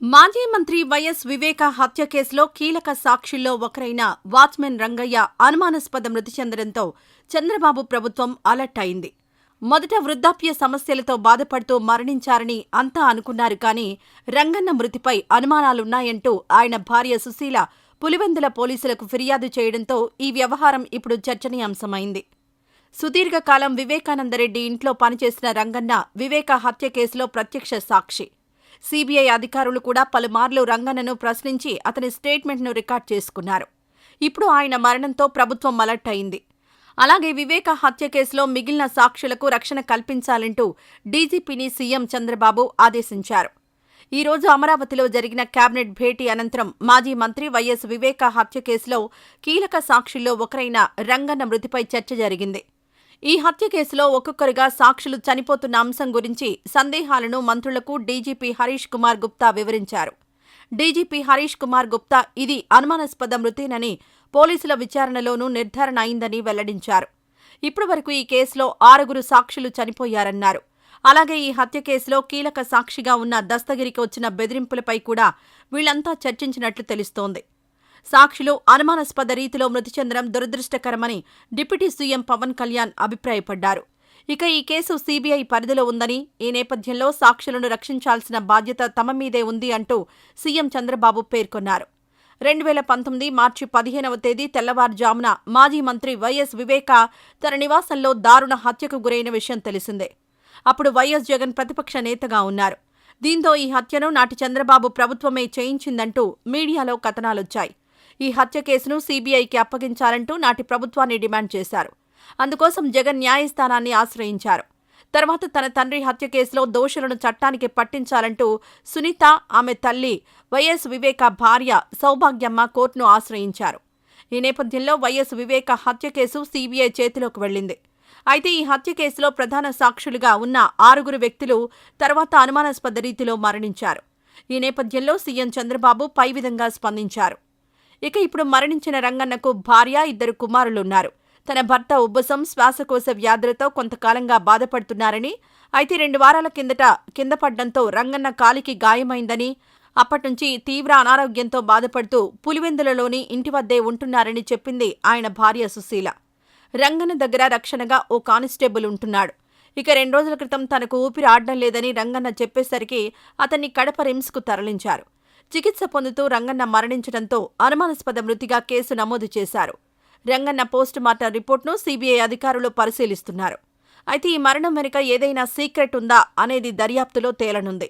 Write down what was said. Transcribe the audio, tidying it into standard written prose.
మాజీ మంత్రి వైఎస్ వివేక హత్య కేసులో కీలక సాక్షుల్లో ఒకరైన వాచ్మెన్ రంగయ్య అనుమానాస్పద మృతి చెందడంతో చంద్రబాబు ప్రభుత్వం అలర్ట్ అయింది. మొదట వృద్ధాప్య సమస్యలతో బాధపడుతూ మరణించారని అంతా అనుకున్నారు. కానీ రంగన్న మృతిపై అనుమానాలున్నాయంటూ ఆయన భార్య సుశీల పులివెందుల పోలీసులకు ఫిర్యాదు చేయడంతో ఈ వ్యవహారం ఇప్పుడు చర్చనీయాంశమైంది. సుదీర్ఘకాలం వివేకానందరెడ్డి ఇంట్లో పనిచేసిన రంగన్న వివేక హత్య కేసులో ప్రత్యక్ష సాక్షి. సీబీఐ అధికారులు కూడా పలుమార్లు రంగన్నను ప్రశ్నించి అతని స్టేట్మెంట్ను రికార్డ్ చేసుకున్నారు. ఇప్పుడు ఆయన మరణంతో ప్రభుత్వం అలర్ట్ అయింది. అలాగే వివేక హత్య కేసులో మిగిలిన సాక్షులకు రక్షణ కల్పించాలంటూ డీజీపీని సీఎం చంద్రబాబు ఆదేశించారు. ఈ రోజు అమరావతిలో జరిగిన కేబినెట్ భేటీ అనంతరం మాజీ మంత్రి వైఎస్ వివేక హత్య కేసులో కీలక సాక్షుల్లో ఒకరైన రంగన్న మృతిపై చర్చ జరిగింది. ఈ హత్య కేసులో ఒక్కొక్కరుగా సాక్షులు చనిపోతున్న అంశం గురించి సందేహాలను మంత్రులకు డీజీపీ హరీష్ కుమార్ గుప్తా వివరించారు. డీజీపీ హరీష్ కుమార్ గుప్తా ఇది అనుమానాస్పద మృతేనని పోలీసుల విచారణలోనూ నిర్ధారణ అయిందని వెల్లడించారు. ఇప్పటివరకు ఈ కేసులో 6 సాక్షులు చనిపోయారన్నారు. అలాగే ఈ హత్య కేసులో కీలక సాక్షిగా ఉన్న దస్తగిరికి వచ్చిన బెదిరింపులపై కూడా వీళ్లంతా చర్చించినట్లు తెలుస్తోంది. సాక్షులు అనుమానాస్పద రీతిలో మృతి చెందడం దురదృష్టకరమని డిప్యూటీ సీఎం పవన్ కళ్యాణ్ అభిప్రాయపడ్డారు. ఇక ఈ కేసు సీబీఐ పరిధిలో ఉందని, ఈ నేపథ్యంలో సాక్షులను రక్షించాల్సిన బాధ్యత తమ మీదే ఉంది అంటూ సీఎం చంద్రబాబు పేర్కొన్నారు. 2019 మార్చి 15వ తేదీ తెల్లవారుజామున మాజీ మంత్రి వైఎస్ వివేక తన నివాసంలో దారుణ హత్యకు గురైన విషయం తెలిసిందే. అప్పుడు వైఎస్ జగన్ ప్రతిపక్ష నేతగా ఉన్నారు. దీంతో ఈ హత్యను నాటి చంద్రబాబు ప్రభుత్వమే చేయించిందంటూ మీడియాలో కథనాలొచ్చాయి. ఈ హత్య కేసును సీబీఐకి అప్పగించాలంటూ నాటి ప్రభుత్వాన్ని డిమాండ్ చేశారు. అందుకోసం జగన్ న్యాయస్థానాన్ని ఆశ్రయించారు. తర్వాత తన తండ్రి హత్య కేసులో దోషులను చట్టానికి పట్టించాలంటూ సునీత, ఆమె తల్లి వైఎస్ వివేక భార్య సౌభాగ్యమ్మ కోర్టును ఆశ్రయించారు. ఈ నేపథ్యంలో వైఎస్ వివేక హత్య కేసు సీబీఐ చేతిలోకి వెళ్లింది. అయితే ఈ హత్య కేసులో ప్రధాన సాక్షులుగా ఉన్న 6 వ్యక్తులు తర్వాత అనుమానాస్పద రీతిలో మరణించారు. ఈ నేపథ్యంలో సీఎం చంద్రబాబు పై విధంగా స్పందించారు. ఇక ఇప్పుడు మరణించిన రంగన్నకు భార్య, 2 కుమారులున్నారు. తన భర్త ఉబ్బసం, శ్వాసకోశ వ్యాధులతో కొంతకాలంగా బాధపడుతున్నారని, అయితే 2 వారాల కింద పడ్డంతో రంగన్న కాలికి గాయమైందని, అప్పట్నుంచి తీవ్ర అనారోగ్యంతో బాధపడుతూ పులివెందులలోని ఇంటి వద్దే ఉంటున్నారని చెప్పింది ఆయన భార్య సుశీల. రంగన్న దగ్గర రక్షణగా ఓ కానిస్టేబుల్ ఉంటున్నాడు. ఇక 2 రోజుల క్రితం తనకు ఊపిరి ఆడడం లేదని రంగన్న చెప్పేసరికి అతన్ని కడప రిమ్స్కు తరలించారు. చికిత్స పొందుతూ రంగన్న మరణించడంతో అనుమానాస్పద మృతిగా కేసు నమోదు చేశారు. రంగన్న పోస్టుమార్టం రిపోర్టును సీబీఐ అధికారులు పరిశీలిస్తున్నారు. అయితే ఈ మరణం వెనుక ఏదైనా సీక్రెట్ ఉందా అనేది దర్యాప్తులో తేలనుంది.